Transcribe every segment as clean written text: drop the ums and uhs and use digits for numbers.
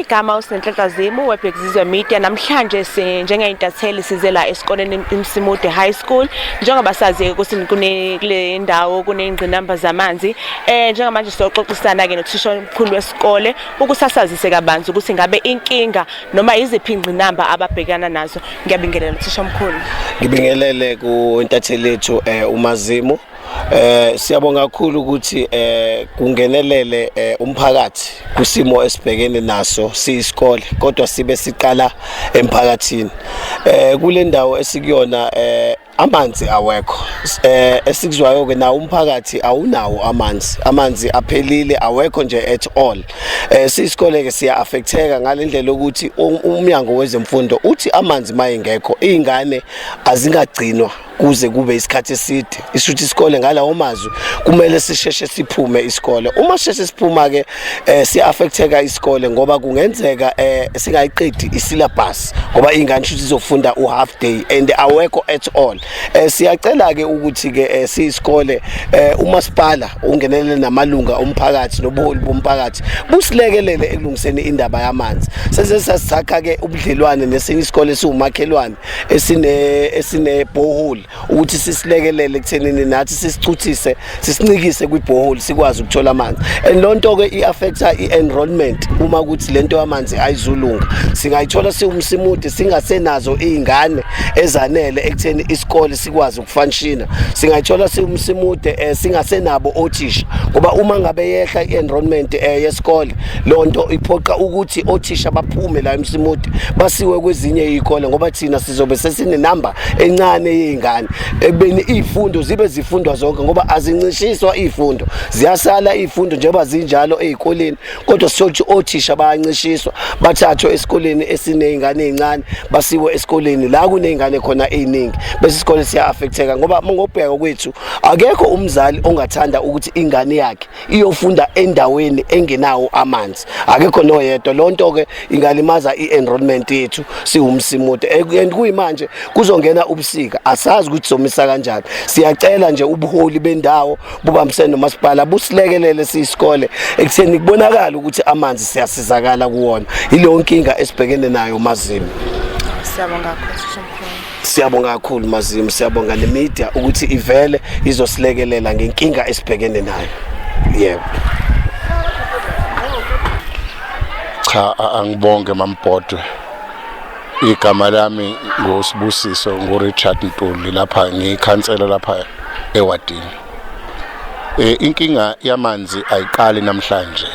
Igama uSenhlanhla Zimu weBhekuzizwe Media namhlanje njengeyintatheli size la esikoleni iMsimude High School njengoba sazi ukuthi kule ndawo kunezingqinamba zamanzi njengamanje sizoxoxisana ke nothisha omkhulu wesikole ukusasazise kabanzi ukuthi ngabe inkinga noma iziphi ingqinamba ababhekana nazo. Ngiyabingelela uthisha omkhulu. Ngibingelele ku intatheli lethu uMazimu. Siyabonga kakhulu ukuthi kungenelele umphakathi kusimo esibhekene naso siyisikole kodwa sibe siqala emphakathini. Kule ndawo esikuyona amanzi awekho. Esikuzwayo ke na umphakathi awunawo amanzi aphelile awekho nje at all. Siyisikole ke siya affecteka ngalendlela ukuthi umnyango wezemfundo uthi amanzi mayengekho izingane azingagcinwa kuze kube isikhathi eside. Ishuthi isikole ngalawo mazwi kumele sisheshe siphume isikole. Uma sisheshe siphuma ke siya affecteka isikole ngoba kungenzeka singayiqedi isyllabus ngoba izingane shuthi zizofunda half day and awekho at all. Siyacela ke ukuthi ke siyisikole umasipala ungenelele namalunga omphakathi nobuholi bomphakathi busilekelele ekulungiseni indaba yamanzi. Sesasakha ke ubudlelwane nesinye isikole esiwumakhelwane esine borehole ukuthi sisilekelele ekuthenini nathi sisicuthise sisincikise kwiborehole sikwazi ukuthola amanzi. And lonto ke iaffecta ienrollment uma ukuthi lento yamanzi ayizulunga. Singayithola siwumsimude singasenazo izingane ezanele ekutheni isikole sikwazi ukufunctiona. Singayithola siwumsimude singasenabo othisha ngoba uma ngabe yehla ienrollment yesikole lonto iphoqa ukuthi othisha baphume la emsimude basiwe kwezinye izikole ngoba thina sizobe sesine number encane yezingane ekubeni izifundo zibe zifundwa zonke ngoba azincishiswa izifundo ziyasala izifundo njengoba zinjalo ezikoleni kodwa sithola othisha bayancishiswa bathathwe esikoleni esinezingane ezincane basiwe esikoleni la kunezingane khona eziningi bese isikole siya affecteka ngoba ngobheka kwethu akekho umzali ongathanda ukuthi ingane yakhe iyofunda endaweni engenawo amanzi. Akekho noyedwa. Lonto ke ingalimaza ienrollment yethu siwumsimude and kuyimanje kuzongena ubusika asazi ukuthi somisa kanjani. Siyacela nje ubuholi bendawo bubambisene nomasipala busilekelele siyisikole ekutheni kubonakala ukuthi amanzi siyasizakala kuwona. Ile nkinga esibhekene nayo Mazimu. Siyabonga kakhulu. Siyabonga kakhulu Mazimu, siyabonga nemedia ukuthi ivele izosilekelela ngenkinga esibhekene nayo. Yebo. Cha angibonge Mambhodwe. Igama lami ngoSibusiso ngoRichard Ntuli lapha ngikhansela lapha ewadini. Inkinga yamanzi ayiqali namhlanje.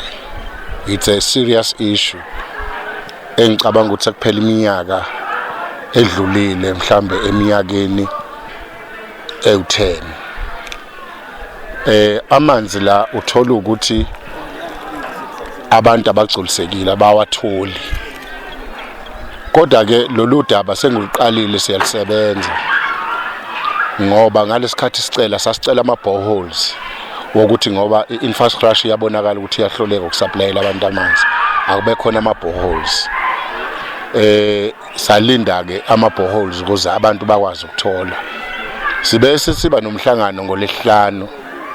It's a serious issue. Engicabanga ukuthi kuphela iminyaka edlulile mhlambe eminyakeni ewu10. Amanzi la uthola ukuthi abantu abagculisekile abawatholi. Kodwa ke lolu daba sengiqalile siyalisebenza ngoba ngalesikhathi sasicela ama boreholes wokuthi ngoba infrastructure yabonakala ukuthi iyahloleka ukusupplyela abantu amanzi akube khona ama boreholes. Salinda ke ama boreholes ukuze abantu bakwazi ukuthola. Sibese siba nomhlangano ngolesihlanu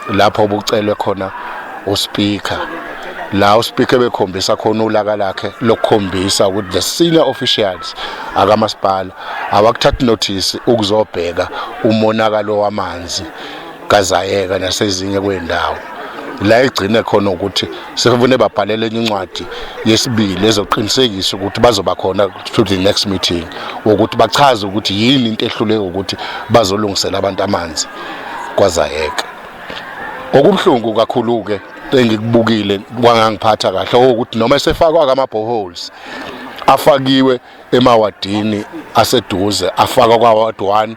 lapho obucelwe khona uSpeaker. La uSpeaker bekhombisa khona ulaka lakhe lokukhombisa ukuthi the senior officials akamasipala awakuthatha notice ukuzobheka umonakalo wamanzi kaZayeka nasezinye kwendawo. La igcine khona ukuthi sekufune babhalele incwadi yesibili ezoqinisekisa ukuthi bazoba khona to the next meeting ukuthi bachaze ukuthi yini into ehluleka ukuthi bazolungisela abantu amanzi kwaZayeka. Okubhlungu kakhulu ke engikubukile kwangangiphatha kahle ukuthi noma esefakwa ama boreholes afakiwe emawadini aseduze afaka kwa ward 1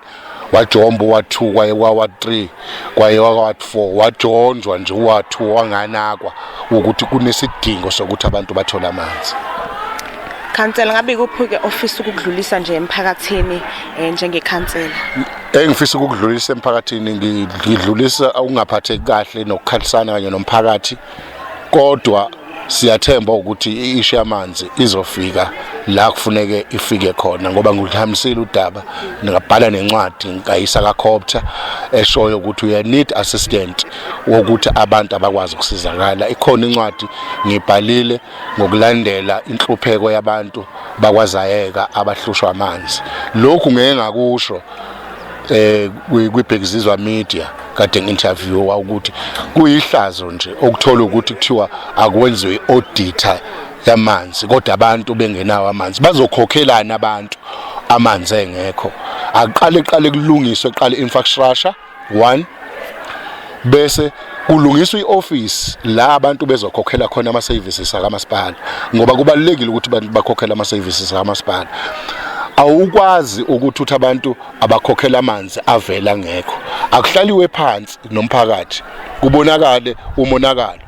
wajombo wa 2 kwaye kwa ward 3 kwaye kwa ward 4 wajonjwa nje wa 2 wanganakwa ukuthi kunesidingo sokuthi abantu bathola amanzi. Khansela ngabe kuphuke office ukudlulisa nje emphakathini njengekhansela. Engifisa ukudlulisa emphakathini ngidlulisa ungaphatheki kahle nokukhalisana kanye nomphakathi kodwa siyathemba ukuthi ishe yamanzi izofika la kufuneke ifike khona ngoba ngilihambisile udaba ngabhala nencwadi ngayisa kaCopter eshoyo ukuthi we need assistant wokuthi abantu abakwazi ukusizakala. Ikhona incwadi ngibhalile ngokulandela inhlupheko yabantu bakwazayeka abahlushwa amanzi. Lokhu ngeke ngakusho kwibhekizizwa media kade nginterview ukuthi kuyihlazo nje ukuthola ukuthi kuthiwa akwenziwe i-auditor yamanzi kodwa abantu bengenawo amanzi bazokhokhelana abantu amanzi engekho. Aqale kulungiswe infrastructure 1 bese kulungiswa ioffice la abantu bezokhokhela khona ama services akamasipala ngoba kubalekile ukuthi abantu bakhokhela ama services akamasipala. Awukwazi ukuthi abantu abakhokhela amanzi avela ngekho. Akuhlaliwe phansi nomphakathi kubonakale umonakalo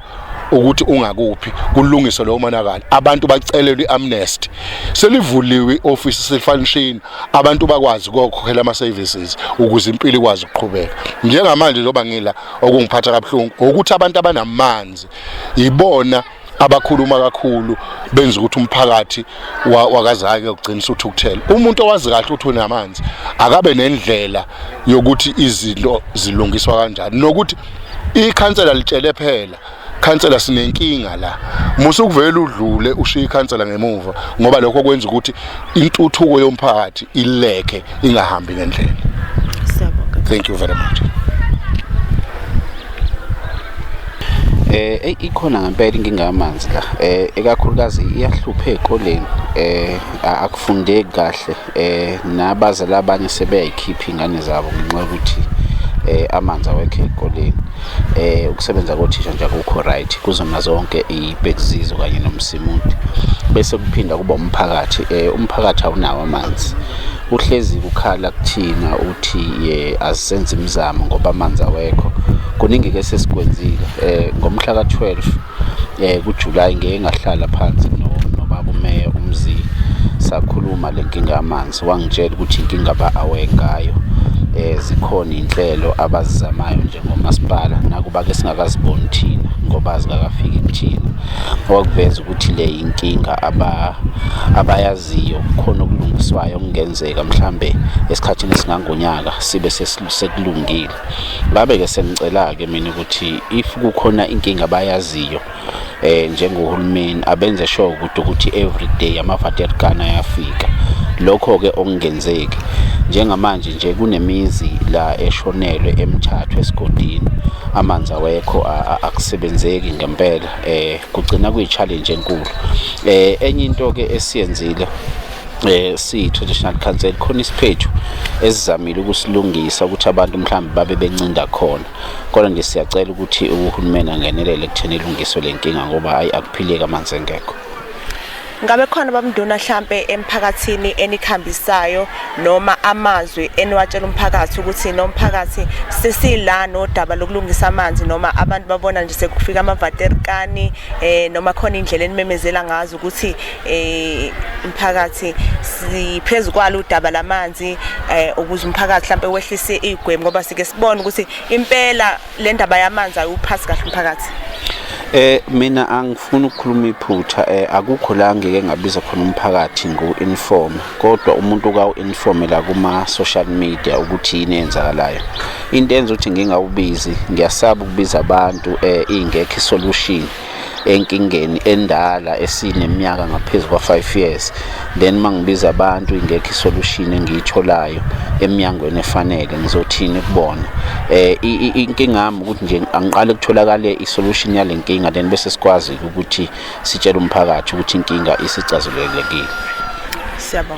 ukuthi ungakuphi kulungiswe lo monakalo. Abantu bacelelwe iamnesty selivuliwe ioffice selfanishini abantu bakwazi ukukhokhela ama services ukuze impilo ikwazi ukuqhubeka. Njengamanje njoba ngila okungiphatha kabuhlungu ukuthi abantu abanamanzi ibona abakhuluma kakhulu benza ukuthi umphakathi wakazake ugcinisa uthukuthela. Umuntu owazi kahle ukuthi unamanzi akabe nendlela yokuthi izinto zilungiswa kanjani nokuthi ikhansela litshele phela khansela sinenkinga la musukuvela udlule ushiya ikhansela ngemuva ngoba lokho kwenza ukuthi intuthuko yomphakathi ileke ingahambi ngendlela. Thank you very much. Ikhona ngempela inkinga yamanzi la ekakhulukazi iyahlupha ezikoleni akufundeki kahle nabazali abanye sebeyayikhipha ingane zabo ngenxa ukuthi amanzi awekho ezikoleni ukusebenza kothisha nje akukho right kuzona zonke ibhekizizo kanye nomsimundi bese kuphinda kuba umphakathi awunawo amanzi uhlezi ukhala kuthina uthi asisenze imizamo ngoba amanzi awekho. Kuningi ke sesikwenzile ngomhla ka12 kuJuly ngeke ngahlala phansi nobaba umeya umzi sakhuluma lenkinga yamanzi wangitshela ukuthi inkinga ba-aware ngayo zikhona inhlelo abazizamayo njengomasipala nakuba ke singakaziboni thina ngoba zingakafiki kuthina okuveza ukuthi le inkinga abayaziyo khona okulungiswayo okungenzeka mhlambe esikhathini esingangonyaka sibe sekulungile. Ngabe ke senicela ke mina ukuthi if kukhona inkinga abayaziyo njengohulumeni abenze sure ukuthi everyday ama-waterkan ayafika. Lokho ke okungenzeki njengamanje nje kunemizi la eshonelwe eMthathu esigodini amanzi awekho akusebenzeki ngempela kugcina kuyi-challenge enkulu. Enye into ke esiyenzile si-traditional council khona isiphethu esizamile ukusilungisa ukuthi abantu mhlawumbe babe bencinda khona kodwa nje siyacela ukuthi uhulumeni angenelele ekutheni ilungiswe le nkinga ngoba akuphileki amanzi engekho. Ngabe khona bamduna mhlambe emphakathini enikhambisayo noma amazwi eniwatshela umphakathi ukuthi nomphakathi sesila nodaba lokulungisa amanzi noma abantu babona nje sekufika ama-waterkan noma khona indlela enimemezela ngazo ukuthi umphakathi siphezu kwalo udaba lamanzi ukuze umphakathi mhlambe wehlise igwemu ngoba sike sibone ukuthi impela le ndaba yamanzi ayuphasi kahle umphakathi. Mina angifuni ukukhuluma iphutha akukho la ngeke ngabiza khona umphakathi ngu-inform kodwa umuntu ka-inform la kuma social media ukuthi inenzakalayo into enza ukuthi ngingawubizi ngiyasaba ukubiza abantu ingekho isolution enkingeni endala esineminyaka ngaphezulu kwa5 years then mangibiza abantu ingekho isolution engiyitholayo eminyangweni efanele ngizothini kubona inkinga yami ukuthi nje angiqale kutholakale isolution yale nkinga then bese sikwazi ukuthi sitshele umphakathi ukuthi inkinga isicazulelekile. Siyabonga.